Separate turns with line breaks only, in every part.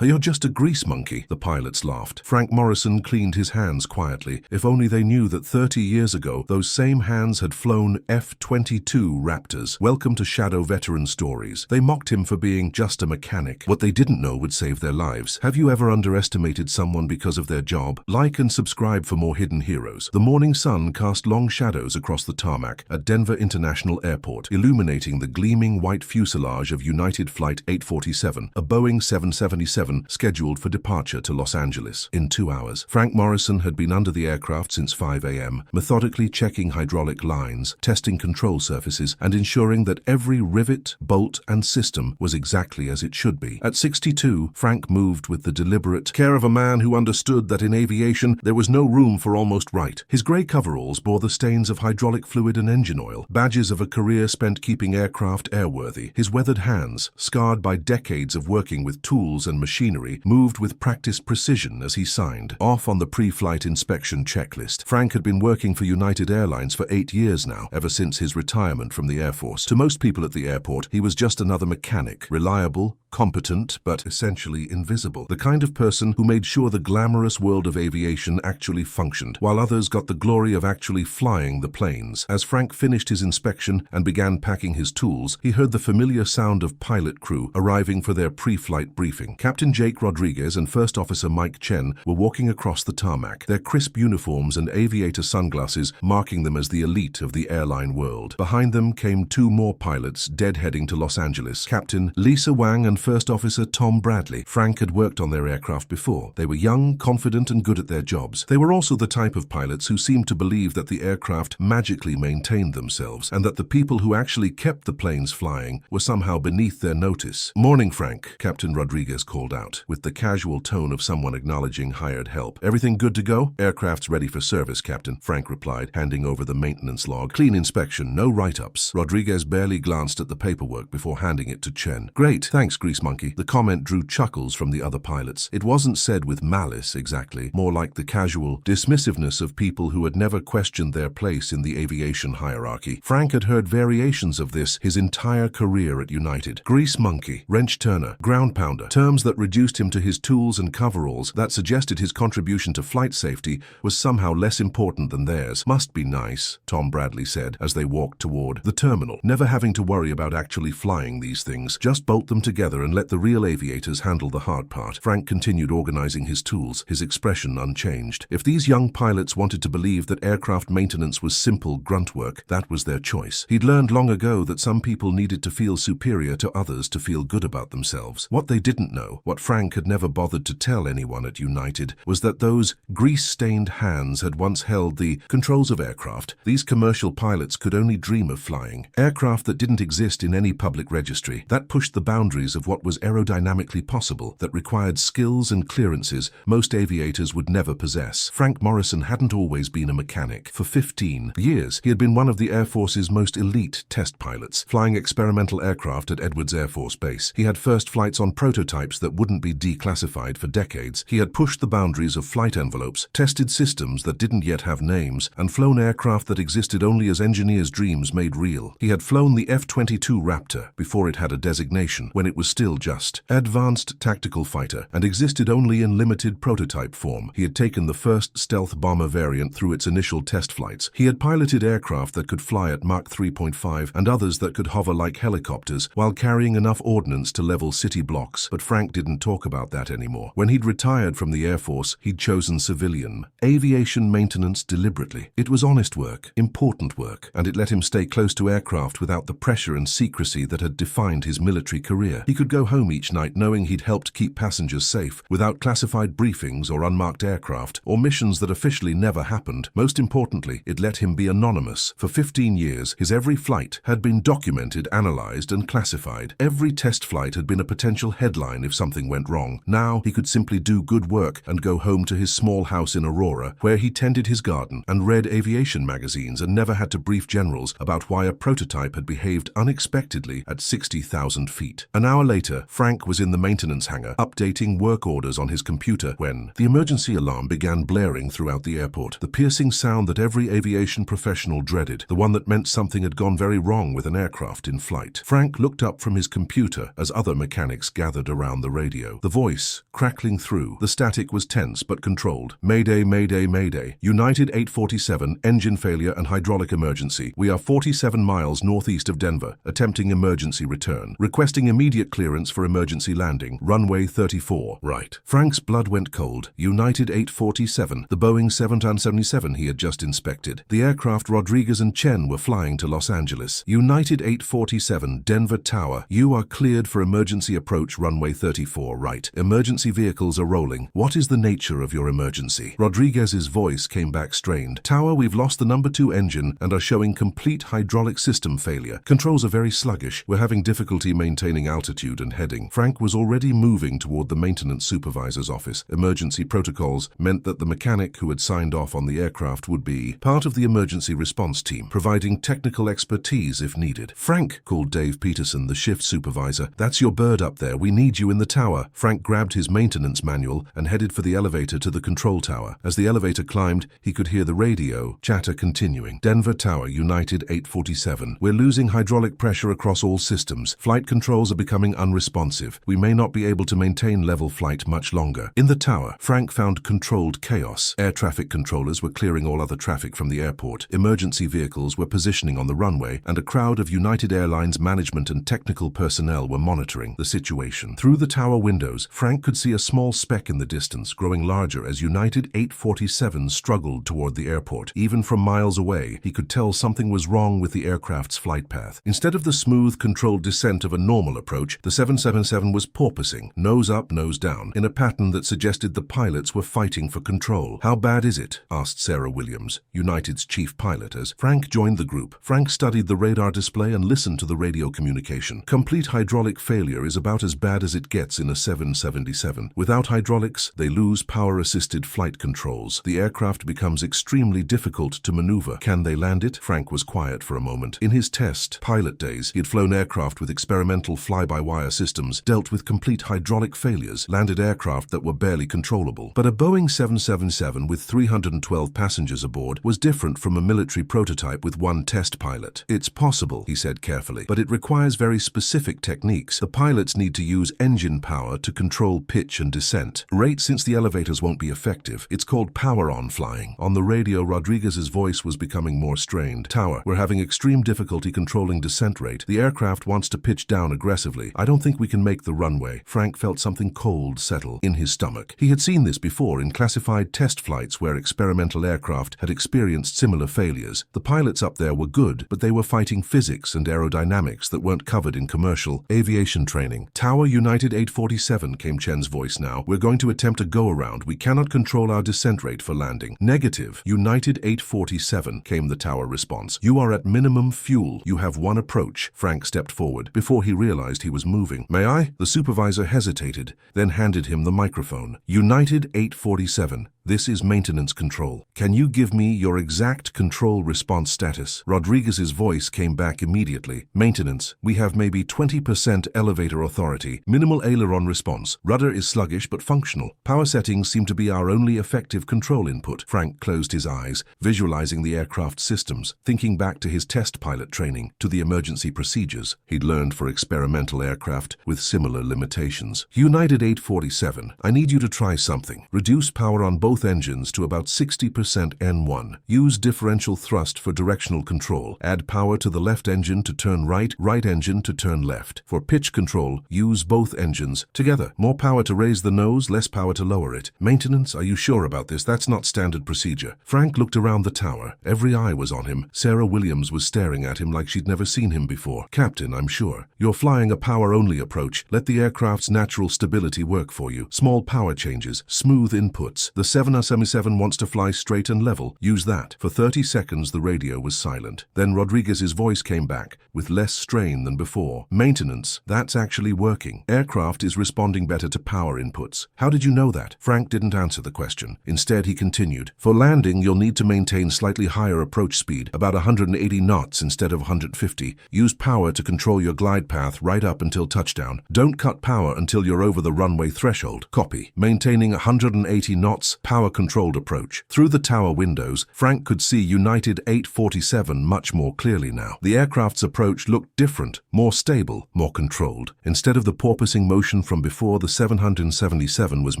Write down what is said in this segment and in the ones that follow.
"You're just a grease monkey," the pilots laughed. Frank Morrison cleaned his hands quietly. If only they knew that 30 years ago, those same hands had flown F-22 Raptors. Welcome to Shadow Veteran Stories. They mocked him for being just a mechanic. What they didn't know would save their lives. Have you ever underestimated someone because of their job? Like and subscribe for more hidden heroes. The morning sun cast long shadows across the tarmac at Denver International Airport, illuminating the gleaming white fuselage of United Flight 847, a Boeing 777 scheduled for departure to Los Angeles in 2 hours. Frank Morrison had been under the aircraft since 5 a.m., methodically checking hydraulic lines, testing control surfaces, and ensuring that every rivet, bolt, and system was exactly as it should be. At 62, Frank moved with the deliberate care of a man who understood that in aviation there was no room for almost right. His grey coveralls bore the stains of hydraulic fluid and engine oil, badges of a career spent keeping aircraft airworthy. His weathered hands, scarred by decades of working with tools and machinery, moved with practiced precision as he signed off on the pre-flight inspection checklist. Frank had been working for United Airlines for 8 years now, ever since his retirement from the Air Force. To most people at the airport, he was just another mechanic, reliable, competent, but essentially invisible. The kind of person who made sure the glamorous world of aviation actually functioned, while others got the glory of actually flying the planes. As Frank finished his inspection and began packing his tools, he heard the familiar sound of pilot crew arriving for their pre-flight briefing. Captain Jake Rodriguez and First Officer Mike Chen were walking across the tarmac, their crisp uniforms and aviator sunglasses marking them as the elite of the airline world. Behind them came 2 more pilots deadheading to Los Angeles, Captain Lisa Wang and First Officer Tom Bradley. Frank had worked on their aircraft before. They were young, confident, and good at their jobs. They were also the type of pilots who seemed to believe that the aircraft magically maintained themselves, and that the people who actually kept the planes flying were somehow beneath their notice. "Morning, Frank," Captain Rodriguez called out, with the casual tone of someone acknowledging hired help. "Everything good to go?" "Aircraft's ready for service, Captain," Frank replied, handing over the maintenance log. "Clean inspection, no write-ups." Rodriguez barely glanced at the paperwork before handing it to Chen. "Great, thanks, Grease Monkey." The comment drew chuckles from the other pilots. It wasn't said with malice exactly, more like the casual dismissiveness of people who had never questioned their place in the aviation hierarchy. Frank had heard variations of this his entire career at United. Grease monkey, wrench turner, ground pounder, terms that reduced him to his tools and coveralls, that suggested his contribution to flight safety was somehow less important than theirs. "Must be nice," Tom Bradley said as they walked toward the terminal, never having to worry about actually flying these things. Just bolt them together and let the real aviators handle the hard part. Frank continued organizing his tools, his expression unchanged. If these young pilots wanted to believe that aircraft maintenance was simple grunt work, that was their choice. He'd learned long ago that some people needed to feel superior to others to feel good about themselves. What they didn't know, what Frank had never bothered to tell anyone at United, was that those grease-stained hands had once held the controls of aircraft. These commercial pilots could only dream of flying. Aircraft that didn't exist in any public registry. That pushed the boundaries of what was aerodynamically possible, that required skills and clearances most aviators would never possess. Frank Morrison hadn't always been a mechanic. For 15 years, he had been one of the Air Force's most elite test pilots, flying experimental aircraft at Edwards Air Force Base. He had first flights on prototypes that wouldn't be declassified for decades. He had pushed the boundaries of flight envelopes, tested systems that didn't yet have names, and flown aircraft that existed only as engineers' dreams made real. He had flown the F-22 Raptor before it had a designation, when it was still just Advanced Tactical Fighter and existed only in limited prototype form. He had taken the first stealth bomber variant through its initial test flights. He had piloted aircraft that could fly at Mach 3.5 and others that could hover like helicopters while carrying enough ordnance to level city blocks. But Frank didn't talk about that anymore. When he'd retired from the Air Force, he'd chosen civilian aviation maintenance deliberately. It was honest work, important work, and it let him stay close to aircraft without the pressure and secrecy that had defined his military career. He could go home each night knowing he'd helped keep passengers safe, without classified briefings or unmarked aircraft, or missions that officially never happened. Most importantly, it let him be anonymous. For 15 years, his every flight had been documented, analyzed, and classified. Every test flight had been a potential headline if something went wrong. Now, he could simply do good work and go home to his small house in Aurora, where he tended his garden and read aviation magazines and never had to brief generals about why a prototype had behaved unexpectedly at 60,000 feet. An hour later, Frank was in the maintenance hangar, updating work orders on his computer when the emergency alarm began blaring throughout the airport. The piercing sound that every aviation professional dreaded, the one that meant something had gone very wrong with an aircraft in flight. Frank looked up from his computer as other mechanics gathered around the radio. radio. The voice, crackling through. The static was tense but controlled. Mayday, mayday, mayday. United 847, engine failure and hydraulic emergency. We are 47 miles northeast of Denver, attempting emergency return. Requesting immediate clearance for emergency landing. Runway 34. Right. Frank's blood went cold. United 847, the Boeing 777 he had just inspected. The aircraft Rodriguez and Chen were flying to Los Angeles. United 847, Denver Tower. You are cleared for emergency approach runway 34, right. Emergency vehicles are rolling. What is the nature of your emergency? Rodriguez's voice came back strained. Tower, we've lost the number 2 engine and are showing complete hydraulic system failure. Controls are very sluggish. We're having difficulty maintaining altitude and heading. Frank was already moving toward the maintenance supervisor's office. Emergency protocols meant that the mechanic who had signed off on the aircraft would be part of the emergency response team, providing technical expertise if needed. Frank, called Dave Peterson, the shift supervisor. That's your bird up there. We need you in the tower. Frank grabbed his maintenance manual and headed for the elevator to the control tower. As the elevator climbed, he could hear the radio chatter continuing. Denver Tower, United 847. We're losing hydraulic pressure across all systems. Flight controls are becoming unresponsive. We may not be able to maintain level flight much longer. In the tower, Frank found controlled chaos. Air traffic controllers were clearing all other traffic from the airport. Emergency vehicles were positioning on the runway, and a crowd of United Airlines management and technical personnel were monitoring the situation. Through the tower windows, Frank could see a small speck in the distance, growing larger as United 847 struggled toward the airport. Even from miles away, he could tell something was wrong with the aircraft's flight path. Instead of the smooth, controlled descent of a normal approach, the 777 was porpoising, nose up, nose down, in a pattern that suggested the pilots were fighting for control. How bad is it? Asked Sarah Williams, United's chief pilot, as Frank joined the group. Frank studied the radar display and listened to the radio communication. Complete hydraulic failure is about as bad as it gets in a 777. Without hydraulics, they lose power-assisted flight controls. The aircraft becomes extremely difficult to maneuver. Can they land it? Frank was quiet for a moment. In his test pilot days, he had flown aircraft with experimental fly-by-wire systems, dealt with complete hydraulic failures, landed aircraft that were barely controllable. But a Boeing 777 with 312 passengers aboard was different from a military prototype with 1 test pilot. It's possible, he said carefully, but it requires very specific techniques. The pilots need to use engine power to control pitch and descent. Rate, since the elevators won't be effective. It's called power-on flying. On the radio, Rodriguez's voice was becoming more strained. Tower, we're having extreme difficulty controlling descent rate. The aircraft wants to pitch down aggressively. I don't think we can make the runway. Frank felt something cold settle in his stomach. He had seen this before in classified test flights where experimental aircraft had experienced similar failures. The pilots up there were good, but they were fighting physics and aerodynamics that weren't covered in commercial aviation training. Tower, United 847, came Chen's voice now. We're going to attempt a go-around. We cannot control our descent rate for landing. Negative. United 847, came the tower response. You are at minimum fuel. You have 1 approach. Frank stepped forward before he realized he was moving. May I? The supervisor hesitated, then handed him the microphone. United 847. This is maintenance control. Can you give me your exact control response status? Rodriguez's voice came back immediately. Maintenance. We have maybe 20% elevator authority. Minimal aileron response. Rudder is sluggish but functional. Power settings seem to be our only effective control input. Frank closed his eyes, visualizing the aircraft systems, thinking back to his test pilot training, to the emergency procedures he'd learned for experimental aircraft with similar limitations. United 847, I need you to try something. Reduce power on both engines to about 60% N1. Use differential thrust for directional control. Add power to the left engine to turn right, right engine to turn left. For pitch control, use both engines together. More power to raise the nose, less power to lower it. Maintenance, are you sure about this? That's not standard procedure. Frank looked around the tower. Every eye was on him. Sarah Williams was staring at him like she'd never seen him before. Captain, I'm sure. You're flying a power-only approach. Let the aircraft's natural stability work for you. Small power changes, smooth inputs. The 777 wants to fly straight and level. Use that. For 30 seconds, the radio was silent. Then Rodriguez's voice came back, with less strain than before. Maintenance, that's actually working. Aircraft is responding better to power inputs. How did you know that? Frank didn't answer the question. Instead, he continued. For landing, you'll need to maintain slightly higher approach speed, about 180 knots instead of 150. Use power to control your glide path right up until touchdown. Don't cut power until you're over the runway threshold. Copy. Maintaining 180 knots, power-controlled approach. Through the tower windows, Frank could see United 847 much more clearly now. The aircraft's approach looked different, more stable, more controlled. Instead of the porpoising motion from before, the 777 was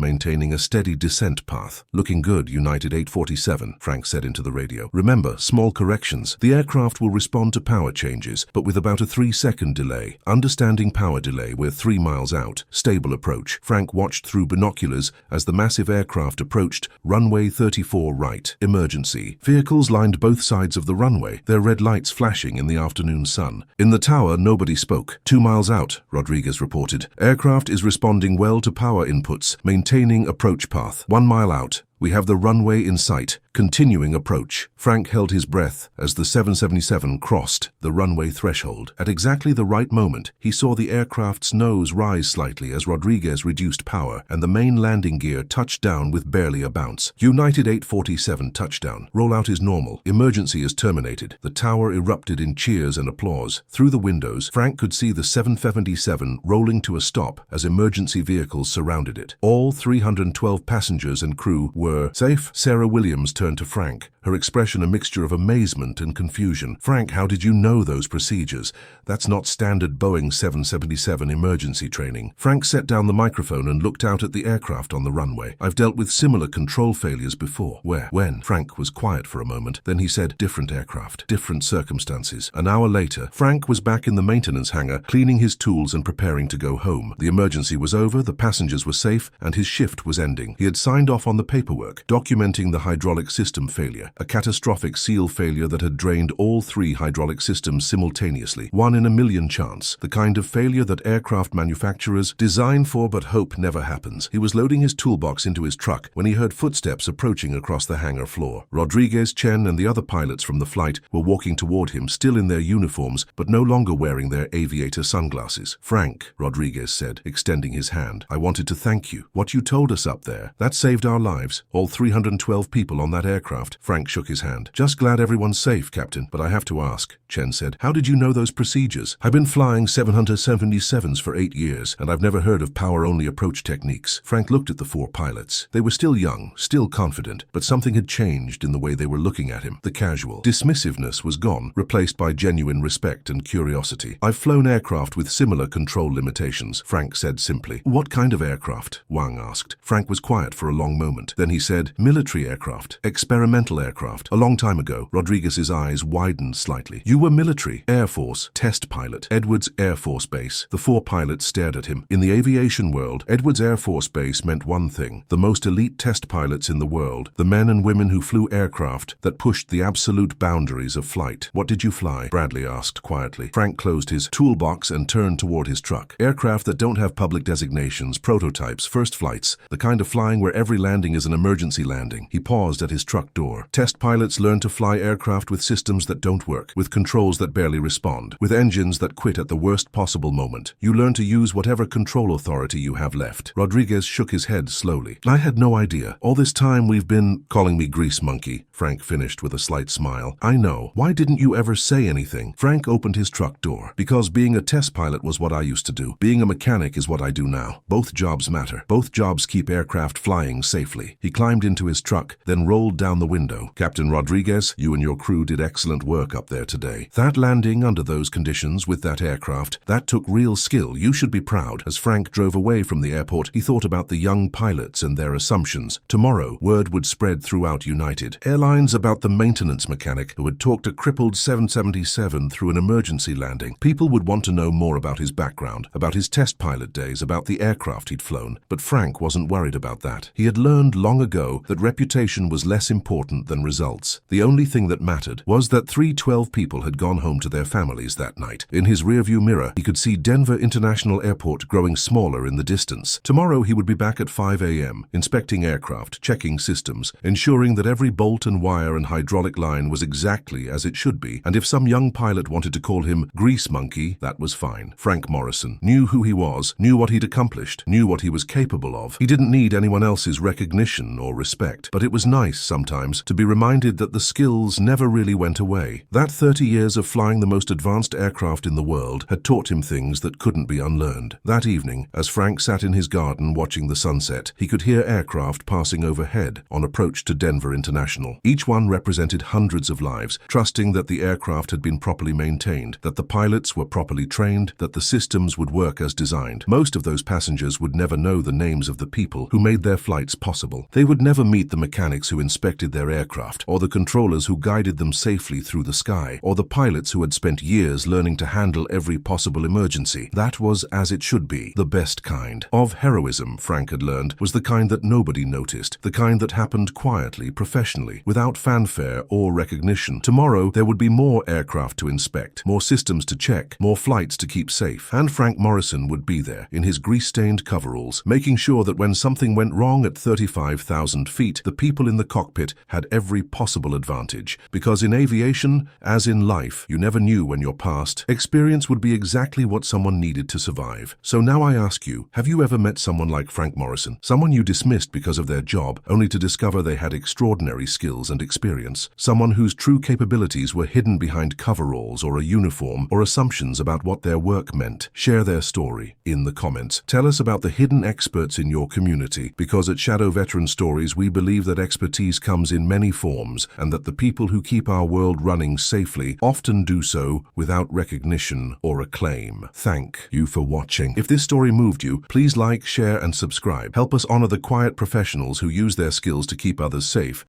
maintaining a steady descent path. "Looking good, United 847, Frank said into the radio. "Remember, small corrections. The aircraft will respond to power changes, but with about a 3-second delay. Understanding power delay, we're 3 miles out. Stable approach." Frank watched through binoculars as the massive aircraft approached runway 34 right. Emergency. Vehicles lined both sides of the runway, their red lights flashing in the afternoon sun. In the tower, nobody spoke. 2 miles out, Rodriguez reported. "Aircraft is responding well to power inputs, maintaining approach path. 1 mile out. We have the runway in sight. Continuing approach." Frank held his breath as the 777 crossed the runway threshold. At exactly the right moment, he saw the aircraft's nose rise slightly as Rodriguez reduced power, and the main landing gear touched down with barely a bounce. United 847 touchdown. Rollout is normal. Emergency is terminated. The tower erupted in cheers and applause. Through the windows, Frank could see the 777 rolling to a stop as emergency vehicles surrounded it. All 312 passengers and crew were safe. Sarah Williams turned to Frank, her expression a mixture of amazement and confusion. "Frank, how did you know those procedures? That's not standard Boeing 777 emergency training." Frank set down the microphone and looked out at the aircraft on the runway. "I've dealt with similar control failures before." "Where? When?" Frank was quiet for a moment. Then he said, "Different aircraft, different circumstances." An hour later, Frank was back in the maintenance hangar, cleaning his tools and preparing to go home. The emergency was over, the passengers were safe, and his shift was ending. He had signed off on the paperwork, documenting the hydraulic system failure, a catastrophic seal failure that had drained all 3 hydraulic systems simultaneously. 1 in a million chance, the kind of failure that aircraft manufacturers design for but hope never happens. He was loading his toolbox into his truck when he heard footsteps approaching across the hangar floor. Rodriguez, Chen, and the other pilots from the flight were walking toward him, still in their uniforms, but no longer wearing their aviator sunglasses. "Frank," Rodriguez said, extending his hand, "I wanted to thank you. What you told us up there, that saved our lives. All 312 people on that aircraft." Frank shook his hand. "Just glad everyone's safe, Captain. But I have to ask," Chen said, "how did you know those procedures?" "I've been flying 777s for 8 years, and I've never heard of power-only approach techniques." Frank looked at the 4 pilots. They were still young, still confident, but something had changed in the way they were looking at him. The casual dismissiveness was gone, replaced by genuine respect and curiosity. "I've flown aircraft with similar control limitations," Frank said simply. "What kind of aircraft?" Wang asked. Frank was quiet for a long moment. Then he said, "Military aircraft, experimental aircraft. A long time ago." Rodriguez's eyes widened slightly. "You were military, Air Force, test pilot, Edwards Air Force Base." The 4 pilots stared at him. In the aviation world, Edwards Air Force Base meant one thing: the most elite test pilots in the world, the men and women who flew aircraft that pushed the absolute boundaries of flight. "What did you fly?" Bradley asked quietly. Frank closed his toolbox and turned toward his truck. "Aircraft that don't have public designations, prototypes, first flights, the kind of flying where every landing is an emergency landing." He paused at his truck door. "Test pilots learn to fly aircraft with systems that don't work, with controls that barely respond, with engines that quit at the worst possible moment. You learn to use whatever control authority you have left." Rodriguez shook his head slowly. "I had no idea. All this time we've been calling me grease monkey," Frank finished with a slight smile. "I know. Why didn't you ever say anything?" Frank opened his truck door. "Because being a test pilot was what I used to do. Being a mechanic is what I do now. Both jobs matter. Both jobs keep aircraft flying safely." He climbed into his truck, then rolled down the window. "Captain Rodriguez, you and your crew did excellent work up there today. That landing under those conditions with that aircraft, that took real skill. You should be proud." As Frank drove away from the airport, he thought about the young pilots and their assumptions. Tomorrow, word would spread throughout United Airlines about the maintenance mechanic who had talked a crippled 777 through an emergency landing. People would want to know more about his background, about his test pilot days, about the aircraft he'd flown. But Frank wasn't worried about that. He had learned long ago that reputation was less important than results. The only thing that mattered was that 312 people had gone home to their families that night. In his rearview mirror, he could see Denver International Airport growing smaller in the distance. Tomorrow he would be back at 5 a.m., inspecting aircraft, checking systems, ensuring that every bolt and aviation wire and hydraulic line was exactly as it should be, and if some young pilot wanted to call him Grease Monkey, that was fine. Frank Morrison knew who he was, knew what he'd accomplished, knew what he was capable of. He didn't need anyone else's recognition or respect, but it was nice sometimes to be reminded that the skills never really went away. That 30 years of flying the most advanced aircraft in the world had taught him things that couldn't be unlearned. That evening, as Frank sat in his garden watching the sunset, he could hear aircraft passing overhead on approach to Denver International. Each one represented hundreds of lives, trusting that the aircraft had been properly maintained, that the pilots were properly trained, that the systems would work as designed. Most of those passengers would never know the names of the people who made their flights possible. They would never meet the mechanics who inspected their aircraft, or the controllers who guided them safely through the sky, or the pilots who had spent years learning to handle every possible emergency. That was as it should be, the best kind of heroism. Frank had learned was the kind that nobody noticed, the kind that happened quietly, professionally, without fanfare or recognition. Tomorrow there would be more aircraft to inspect, more systems to check, more flights to keep safe, and Frank Morrison would be there in his grease-stained coveralls, making sure that when something went wrong at 35,000 feet, the people in the cockpit had every possible advantage. Because in aviation, as in life, you never knew when you're past. Experience would be exactly what someone needed to survive. So now I ask you, have you ever met someone like Frank Morrison? Someone you dismissed because of their job, only to discover they had extraordinary skills and experience? Someone whose true capabilities were hidden behind coveralls or a uniform or assumptions about what their work meant? Share their story in the comments. Tell us about the hidden experts in your community, because at Shadow Veteran Stories we believe that expertise comes in many forms and that the people who keep our world running safely often do so without recognition or acclaim. Thank you for watching. If this story moved you, please like, share, and subscribe. Help us honor the quiet professionals who use their skills to keep others safe.